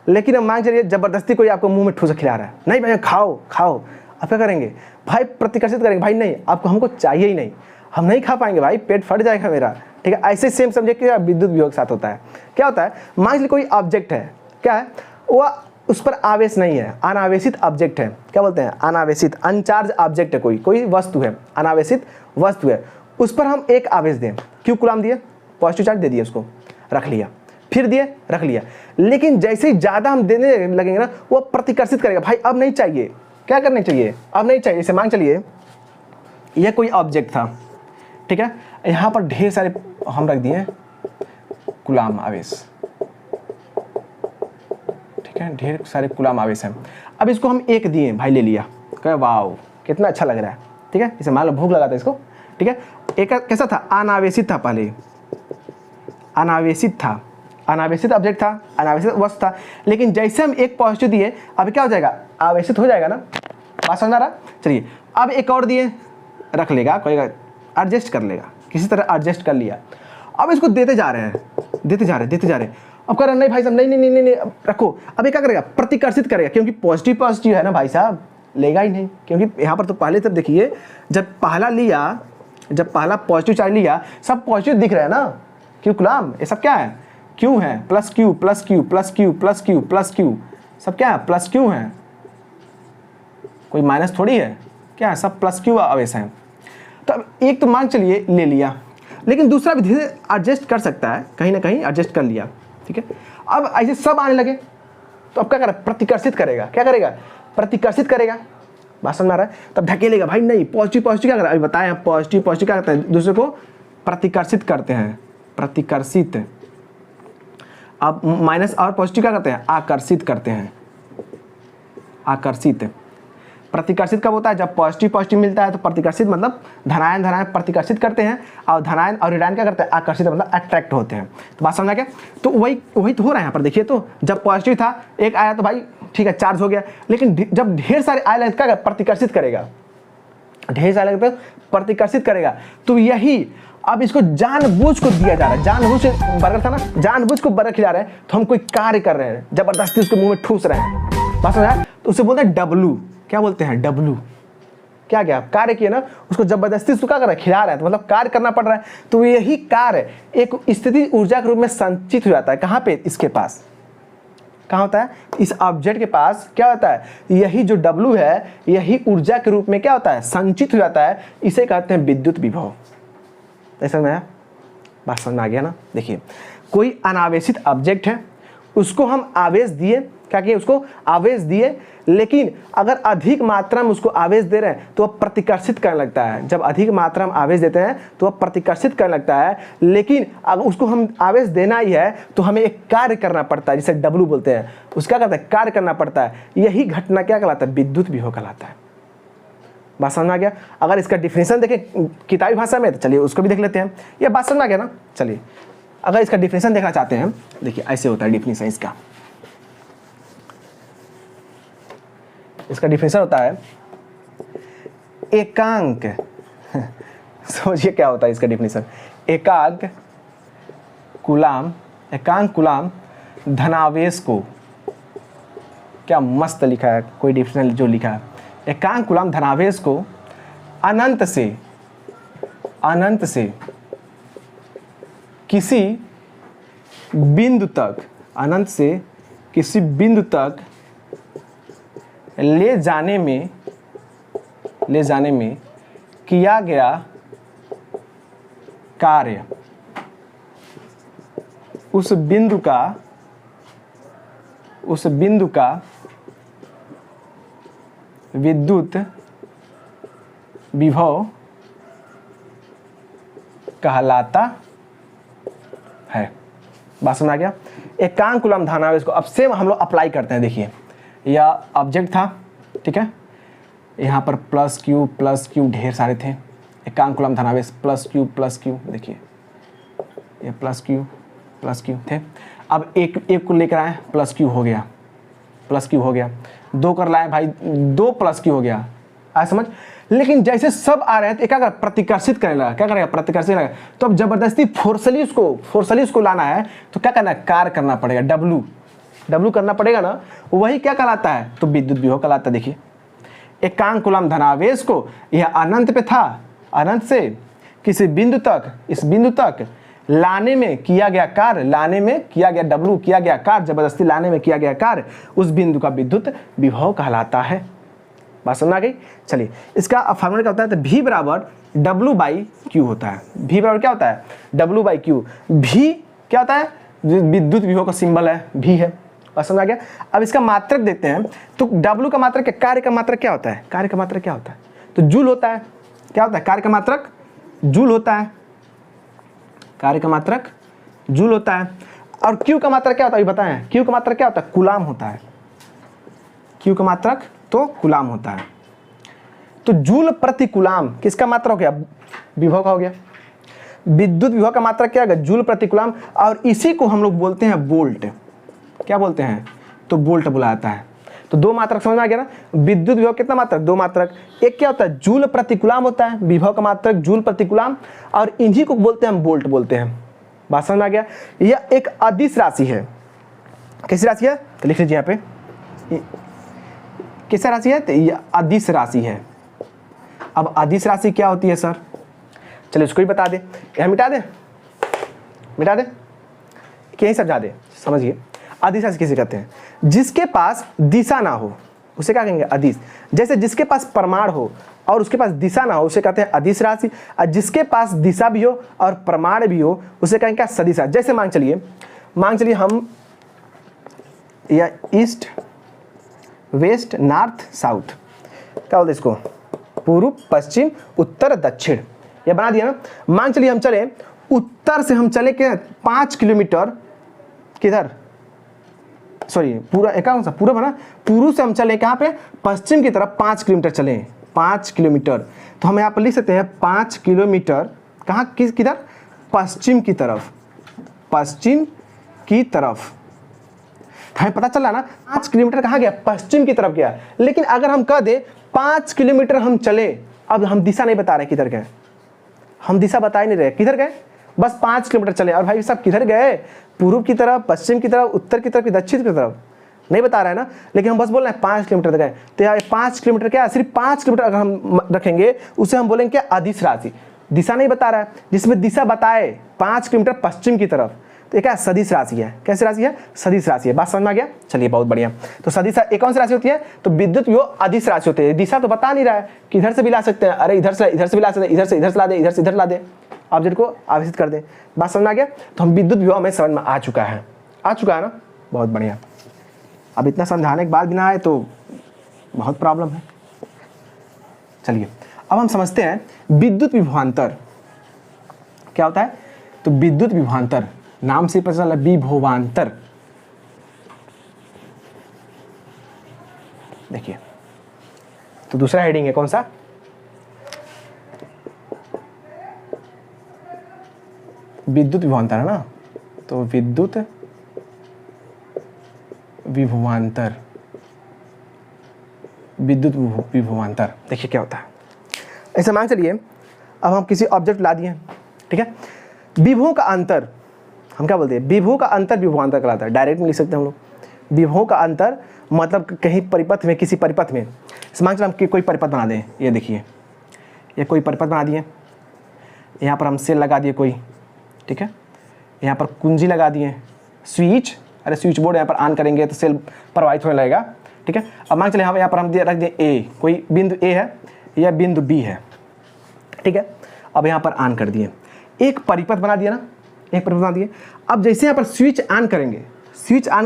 लेकिन अब मान चलिए ज़बरदस्ती कोई आपको मुंह में ठूस खिला रहा है, नहीं भाई खाओ, आप क्या करेंगे, भाई प्रतिकर्षित करेंगे, भाई नहीं आपको, हमको चाहिए ही नहीं, हम नहीं खा पाएंगे भाई, पेट फट जाएगा मेरा, ठीक है। ऐसे सेम समझे कि विद्युत विभव के साथ होता है। क्या होता है, मान लीजिए कोई ऑब्जेक्ट है, क्या है वो, उस पर आवेश नहीं है, अनावेशित ऑब्जेक्ट है। क्या बोलते हैं, अनावेशित, अनचार्ज ऑब्जेक्ट है, कोई वस्तु है, अनावेशित वस्तु है, उस पर हम एक आवेश दें, क्यों कूलाम दिए, पॉजिटिव चार्ज दे दिए, उसको रख लिया, फिर दिए रख लिया। लेकिन जैसे ही ज़्यादा हम देने लगेंगे ना, वो प्रतिकर्षित करेगा, भाई अब नहीं चाहिए, क्या करना चाहिए, अब नहीं चाहिए। जैसे मान चलिए यह कोई ऑब्जेक्ट था, ठीक है, यहाँ पर ढेर सारे हम रख दिए कूलाम आवेश, ठीक है, ढेर सारे कूलाम आवेश हैं। अब इसको हम एक दिए, भाई ले लिया, कहे वाओ कितना अच्छा लग रहा है, ठीक है। जैसे मान लो भूख लगा था इसको, ठीक है, एक कैसा था, अनावेशित था, पहले अनावेशित था, अनावेशित ऑब्जेक्ट था, अनावेशित वस्तु था, लेकिन जैसे हम एक पॉजिटिव दिए अब क्या हो जाएगा, आवेशित हो जाएगा ना। बात समझ आ रहा। चलिए अब एक और दिए, रख लेगा, कोई एडजस्ट कर लेगा, किसी तरह एडजस्ट कर लिया। अब इसको देते जा रहे हैं, देते जा रहे हैं। अब कह रहा नहीं भाई साहब, नहीं अब रखो। अब ये क्या करेगा, प्रतिकर्षित करेगा, क्योंकि पॉजिटिव है ना भाई साहब, लेगा ही नहीं, क्योंकि यहाँ पर तो पहले तब देखिए जब पहला पॉजिटिव चार्ज लिया सब पॉजिटिव दिख रहा है ना, क्यू कूलम, ये सब क्या है, क्यू है, plus Q plus Q plus Q plus Q plus Q, सब क्या है, प्लस क्यू है, कोई माइनस थोड़ी है, क्या है, सब प्लस क्यू आवेश है। तो अब एक तो मान चलिए ले लिया, लेकिन दूसरा भी धीरे एडजस्ट कर सकता है, कहीं ना कहीं एडजस्ट कर लिया, ठीक है। अब ऐसे सब आने लगे तो अब क्या करेगा, प्रतिकर्षित करेगा, क्या करेगा, प्रतिकर्षित करेगा। बात समझ आ रहा है। तब धकेलेगा भाई, नहीं पॉजिटिव क्या करेगा, अभी बताया पॉजिटिव क्या करते हैं, दूसरे को प्रतिकर्षित करते हैं, प्रतिकर्षित। अब माइनस और पॉजिटिव क्या करते हैं, आकर्षित करते हैं, आकर्षित। प्रतिकर्षित कब होता है, जब पॉजिटिव मिलता है तो प्रतिकर्षित मतलब धनायन प्रतिकर्षित करते हैं, और धनायन और ऋणायन क्या करते हैं, आकर्षित मतलब अट्रैक्ट होते हैं। तो बात समझा क्या। तो वही तो हो रहा है यहाँ पर, देखिए तो जब पॉजिटिव था एक आया तो भाई ठीक है चार्ज हो गया, लेकिन जब ढेर सारे आए क्या प्रतिकर्षित करेगा, ढेर सारे तो प्रतिकर्षित करेगा। तो यही अब इसको जानबूझ को दिया जा रहा है, जानबूझ बर्गर था ना, जानबूझ को बर्गर खिला रहे हैं, तो हम कोई कार्य कर रहे हैं, जबरदस्ती उसके मुंह में ठूस रहे हैं। बात समझा। तो उसे बोलते हैं डब्लू, क्या बोलते हैं, डब्लू। क्या कार्य किया ना, उसको जबरदस्ती उसको क्या कर रहा है, खिला रहा है, तो मतलब कार्य करना पड़ रहा है। तो यही कार्य एक स्थिति ऊर्जा के रूप में संचित हो जाता है, कहाँ पे, इसके पास, कहाँ होता है, इस ऑब्जेक्ट के पास क्या होता है, यही जो डब्लू है यही ऊर्जा के रूप में क्या होता है, संचित हो जाता है। इसे कहते हैं विद्युत विभव। ऐसा में बात समझ में आ गया ना। देखिए कोई अनावेशित ऑब्जेक्ट है, उसको हम आवेश दिए, क्या किए, उसको आवेश दिए, लेकिन अगर अधिक मात्रा में उसको आवेश दे रहे हैं तो वह प्रतिकर्षित करने लगता है। जब अधिक मात्रा में आवेश देते हैं तो वह प्रतिकर्षित करने लगता है, लेकिन अगर उसको हम आवेश देना ही है तो हमें एक कार्य करना पड़ता है, जिसे डब्लू बोलते हैं। उसका कहता है कार्य करना पड़ता है। यही घटना क्या कहलाता है, विद्युत विभव कहलाता है। बात समझ में आ गया। अगर इसका डिफिनेशन देखें किताबी भाषा में तो चलिए उसको भी देख लेते हैं। ये बात समझ में आ गया ना। चलिए अगर इसका डिफिनेशन देखना चाहते हैं, देखिए ऐसे होता है डिफिनेशन इसका। इसका डिफिनेशन होता है एकांक सोचिए क्या होता है इसका डिफिनेशन, एकांक कूलाम धनावेश को, क्या मस्त लिखा है, कोई डिफिनेशन जो लिखा है, एकांक कूलाम धनावेश को अनंत से किसी बिंदु तक, अनंत से किसी बिंदु तक ले जाने में किया गया कार्य उस बिंदु का विद्युत विभव कहलाता है। बात समझ आ गया। एकांक कूलाम धनावेश को अब सेम हम लोग अप्लाई करते हैं। देखिए यह ऑब्जेक्ट था, ठीक है, यहाँ पर प्लस क्यू ढेर सारे थे। एकांक कूलाम धनावेश प्लस क्यू, देखिए ये प्लस क्यू थे। अब एक को लेकर आए, प्लस क्यू हो गया, दो कर लाए भाई, दो प्लस क्यू हो गया, आया समझ। लेकिन जैसे सब आ रहे हैं तो प्रतिकर्षित करने लगा, क्या करेगा, प्रतिकर्षित करेगा। तो अब जबरदस्ती फोर्सली उसको लाना है तो क्या करना है, कार्य करना पड़ेगा, डब्लू करना पड़ेगा ना। वही क्या कहलाता है, तो विद्युत विभव कहलाता है। देखिए एकांक कूलाम धनावेश को यह अनंत पे था, अनंत से किसी बिंदु तक, इस बिंदु तक लाने में किया गया कार्य, डब्लू किया गया कार्य, जबरदस्ती लाने में किया गया कार्य, उस बिंदु का विद्युत विभव कहलाता है। बात समझ आ गई। चलिए इसका फॉर्मूला क्या होता है, तो V बराबर W बाई क्यू होता है। V बराबर क्या होता है, W बाई क्यू। V क्या होता है, विद्युत विभव का सिंबल है, V है। बात समझ आ गया। अब इसका मात्रक देखते हैं, तो W का मात्रक, कार्य का मात्रक क्या होता है, कार्य का मात्रक क्या होता है, तो जूल होता है। क्या होता है, कार्य का मात्रक जूल होता है, कार्य का मात्रक जूल होता है। और Q का मात्रक क्या होता है, बताएं, Q का मात्रक क्या होता है, कूलाम होता है। Q का मात्रक तो कूलाम होता है। तो जूल प्रति कूलाम किसका मात्रक हो गया, विभव का हो गया। विद्युत विभव का मात्रक क्या है? जूल प्रति कूलम, और इसी को हम लोग बोलते हैं वोल्ट। क्या बोलते हैं? तो वोल्ट बुलाया जाता है। तो दो मात्रक समझ में आ गया ना। विद्युत विभव कितना मात्रक? दो मात्रक। एक क्या होता है? जूल प्रति कूलम होता है, विभव का मात्रक जूल प्रति कूलम, और इन्हीं को बोलते हैं हम वोल्ट बोलते हैं। बात समझ में आ गया। यह एक अदिश राशि है। कैसी राशि है? तो लिख लीजिए यहाँ पे, कैसा राशि है? तो यह अदिश राशि है। अब अदिश राशि क्या होती है सर? चलिए उसको ही बता दे। यह मिटा दे, मिटा दे, यही समझा दे। समझिए, अदिश राशि किसे कहते हैं? जिसके पास दिशा ना हो उसे क्या कहेंगे? अदिश। जैसे जिसके पास प्रमाण हो और उसके पास दिशा ना हो उसे कहते हैं अदिश राशि, और जिसके पास दिशा भी हो और प्रमाण भी हो उसे कहेंगे क्या? सदिश राशि। जैसे मान चलिए हम या ईस्ट वेस्ट नॉर्थ साउथ, क्या बोलते इसको? पूर्व पश्चिम उत्तर दक्षिण, ये बना दिया ना। मान चलिए हम चले उत्तर से, हम चले के 5 किलोमीटर, किधर? सॉरी पूरा कौन सा? पूर्व है ना। पूर्व से हम चले कहाँ पे? पश्चिम की तरफ 5 किलोमीटर चले, 5 किलोमीटर। तो हम यहाँ पर लिख सकते हैं 5 किलोमीटर कहाँ? किधर? पश्चिम की तरफ, पश्चिम की तरफ। हमें पता चला ना 5 किलोमीटर कहाँ गया? पश्चिम की तरफ गया। लेकिन अगर हम कह दे 5 किलोमीटर हम चले, अब हम दिशा नहीं बता रहे किधर गए, हम दिशा बता ही नहीं रहे किधर गए, बस 5 किलोमीटर चले। और भाई साहब किधर गए? पूर्व की तरफ, पश्चिम की तरफ, उत्तर की तरफ, दक्षिण की तरफ नहीं बता रहा है ना। लेकिन हम बस बोल रहे हैं 5 किलोमीटर गए। तो यार 5 किलोमीटर क्या? सिर्फ 5 किलोमीटर अगर हम रखेंगे उसे हम बोलेंगे क्या? अदिश राशि। दिशा नहीं बता रहा है, जिसमें दिशा बताए 5 किलोमीटर पश्चिम की तरफ, तो ये क्या? सदिश राशि है। कैसी राशि है? सदिश राशि है। बात समझ में आ गया? चलिए बहुत बढ़िया। तो सदिश एक कौन सी राशि होती है? तो विद्युत विभव अदिश राशि होती है। दिशा तो बता नहीं रहा है कि इधर से भी ला सकते हैं, अरे इधर से भी ला सकते हैं, इधर से ला दे, इधर से इधर ला दे, ऑब्जेक्ट को आवेशित कर दे। बात समझ में आ गया? तो हम विद्युत विभव में समझ में आ चुका है ना। बहुत बढ़िया। अब इतना समझाने के बाद भी ना आए तो बहुत प्रॉब्लम है। चलिए अब हम समझते हैं विद्युत विभवांतर क्या होता है। तो विद्युत विभवांतर नाम से पता चला, विभवांतर। देखिए तो दूसरा हेडिंग है कौन सा? विद्युत विभवांतर है ना। तो विद्युत विभवांतर, विद्युत विभवांतर देखिए क्या होता है। ऐसे मान चलिए अब हम किसी ऑब्जेक्ट ला दिए, ठीक है। विभवों का अंतर हम क्या बोलते हैं? विभवों का अंतर विभवांतर कहलाता है। डायरेक्ट में लिख सकते हैं हम लोग। विभवों का अंतर मतलब कहीं परिपथ में, किसी परिपथ में, मान चलिए हम कोई परिपथ बना दें। ये देखिए ये कोई परिपथ बना दिए, यहाँ पर हम सेल लगा दिए कोई, ठीक है। यहाँ पर कुंजी लगा दिए, स्विच, अरे स्विच बोर्ड यहाँ पर ऑन करेंगे तो सेल प्रवाहित होने लगेगा, ठीक है। अब मान चलिए यहाँ पर हम रख दिए ए, कोई बिंदु ए है या बिंदु बी है, ठीक है। अब यहाँ पर ऑन कर दिए, एक परिपथ बना दिया ना, एक परिपथ बना दिए। अब जैसे यहाँ पर स्विच ऑन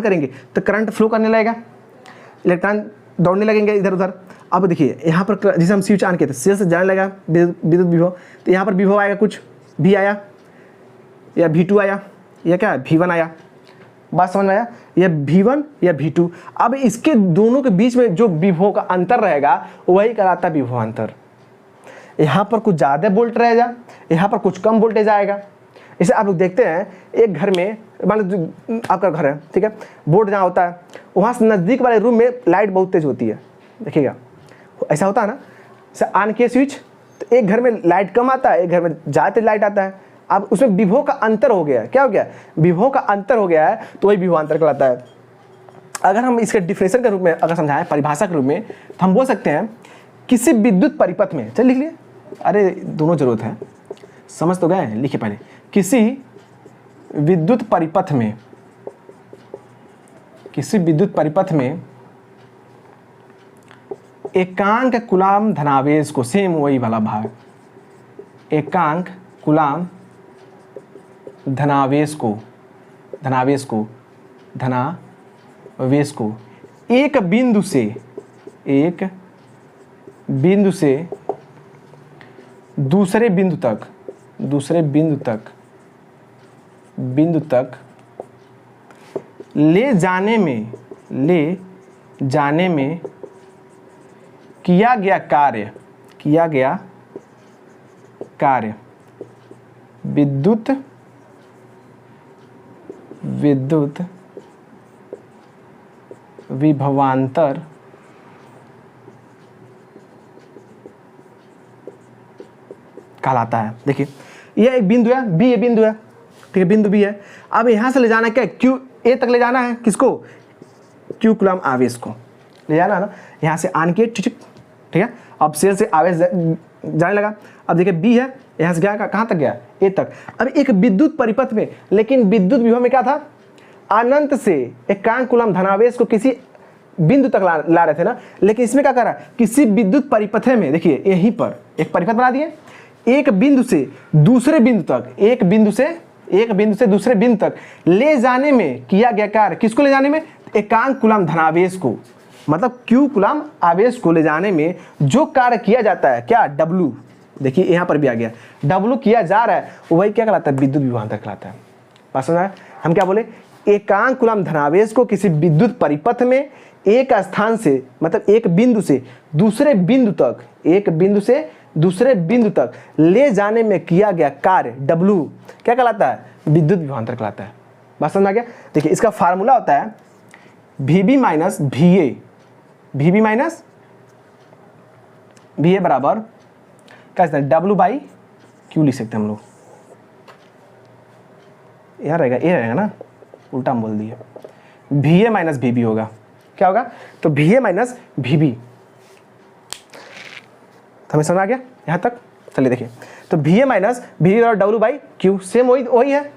करेंगे तो करंट फ्लो करने लगेगा, इलेक्ट्रॉन दौड़ने लगेंगे इधर उधर। अब देखिए यहाँ पर जैसे हम स्विच ऑन किए तो सेल से जाने लगा विद्युत विभव, तो यहाँ पर विभव आएगा, कुछ भी आया या V2 आया या क्या V1 आया। बात समझ में आया? या V1 या V2। अब इसके दोनों के बीच में जो विभव का अंतर रहेगा वही कहलाता है विभवांतर। यहाँ पर कुछ ज़्यादा वोल्ट रहेगा, यहाँ पर कुछ कम वोल्टेज आएगा। इसे आप लोग देखते हैं एक घर में, मान लो आपका घर है, ठीक है, बोर्ड जहाँ होता है वहाँ से नज़दीक वाले रूम में लाइट बहुत तेज होती है, देखिएगा ऐसा होता है ना। जैसे ऑन किए स्विच तो एक घर में लाइट कम आता है, एक घर में ज़्यादा तेज लाइट आता है। अब उसमें विभव का अंतर हो गया है। क्या हो गया? विभव का अंतर हो गया है, तो वही विभवांतर कहलाता है। अगर हम इसके डिफिनेशन के रूप में अगर समझाएं, परिभाषा के रूप में, तो हम बोल सकते हैं किसी विद्युत परिपथ में, चल लिख लिए, अरे दोनों जरूरत है, समझ तो गए, लिखिए पहले। किसी विद्युत परिपथ में, किसी विद्युत परिपथ में एकांक कूलाम धनावेश को, सेम वही वाला भाग, एकांक कूलाम धनावेश को एक बिंदु से दूसरे बिंदु तक ले जाने में किया गया कार्य विद्युत विभवांतर कहलाता है। देखिए यह एक बिंदु है, बी ये बिंदु है, ठीक है, बिंदु बी है। अब यहां से ले जाना क्या, क्यू ए तक ले जाना है, किसको, क्यू कूलम आवेश को ले जाना है ना, यहाँ से आन के ठीक है। अब सेल से आवेश जाने लगा। अब देखिए बी है, यहाँ से गया कहाँ तक गया, ए तक। अब एक विद्युत परिपथ में, लेकिन विद्युत विभव में क्या था, अनंत से एकांक कूलम धनावेश को किसी बिंदु तक ला रहे थे ना, लेकिन इसमें क्या कर रहा है, किसी विद्युत परिपथ में, देखिए यहीं पर एक परिपथ बना दिए, एक बिंदु से दूसरे बिंदु तक, एक बिंदु से दूसरे बिंदु तक ले जाने में किया गया कार्य, किसको ले जाने में, एकांक कूलम धनावेश को, मतलब क्यू कूलम आवेश को ले जाने में जो कार्य किया जाता है, क्या, डब्लू, देखिए यहाँ पर भी आ गया, डब्लू किया जा रहा है, वही क्या कहलाता है, विद्युत विभवांतर कहलाता है। बात समझ आया? हम क्या बोले, एकांक कूलम धनावेश को किसी विद्युत परिपथ में एक स्थान से, मतलब एक बिंदु से दूसरे बिंदु तक, एक बिंदु से दूसरे बिंदु तक ले जाने में किया गया कार्य डब्लू क्या कहलाता है, विद्युत विभवांतर कहलाता है। बात समझ आ गया? देखिए इसका फार्मूला होता है VB minus VA, VB minus VA बराबर क्या है, W बाई क्यू लिख सकते हैं हम लोग, यहाँ रहेगा, ए रहेगा ना, उल्टा हम बोल दिए, VA माइनस VB होगा, क्या होगा, तो VA माइनस VB। हमें समझ आ गया यहाँ तक? चलिए देखिए, तो VA माइनस VB और W बाई क्यू, सेम वही है,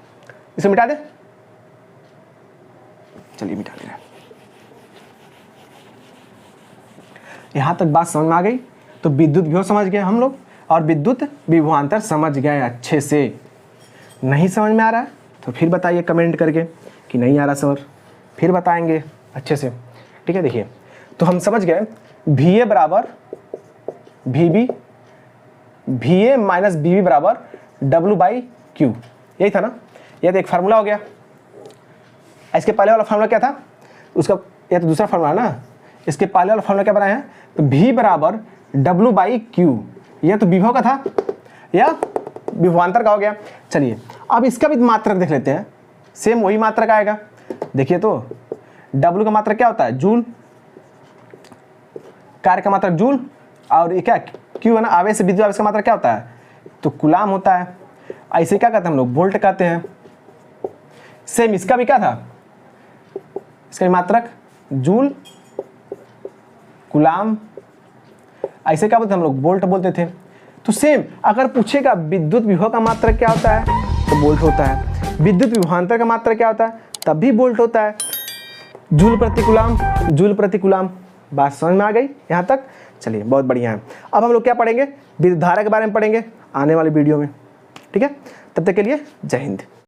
इसे मिटा दे, चलिए मिटा दे। यहाँ तक बात समझ में आ गई? तो विद्युत विभव समझ गए हम लोग और विद्युत विभवांतर समझ गए अच्छे से। नहीं समझ में आ रहा है तो फिर बताइए कमेंट करके कि नहीं आ रहा सर, फिर बताएंगे अच्छे से, ठीक है। देखिए तो हम समझ गए VA बराबर VB, VA माइनस VB बराबर W बाई क्यू, यही था ना, ये तो एक फार्मूला हो गया। इसके पहले वाला फार्मूला क्या था, उसका ये तो दूसरा फार्मूला है ना, इसके पहले वाला फार्मूला क्या बनाया है, तो V बराबर W बाई क्यू, यह तो विभव का था, यह विभवांतर का हो गया। चलिए अब इसका भी मात्रक देख लेते हैं, सेम वही मात्रक आएगा। देखिए तो W का मात्रक क्या होता है, जूल, कार्य का मात्रक जूल, और ये क्या क्यू है ना, आवेश से विद्युत आवेश का मात्रक क्या होता है, तो कूलाम होता है। ऐसे क्या कहते हैं हम लोग, वोल्ट कहते हैं। सेम इसका भी क्या था, इसका भी मात्रक जूल, कूलाम, ऐसे क्या बोलते हम लोग, वोल्ट बोलते थे। तो सेम अगर पूछेगा विद्युत विभव का मात्रक क्या होता है, तो वोल्ट होता है। विद्युत विभवांतर का मात्रक क्या होता है, तब भी वोल्ट होता है। जूल प्रति कूलाम, जूल प्रति कूलाम। बात समझ में आ गई यहाँ तक? चलिए बहुत बढ़िया है। अब हम लोग क्या पढ़ेंगे, विद्युत धारा के बारे में पढ़ेंगे आने वाली वीडियो में, ठीक है। तब तक के लिए जय हिंद।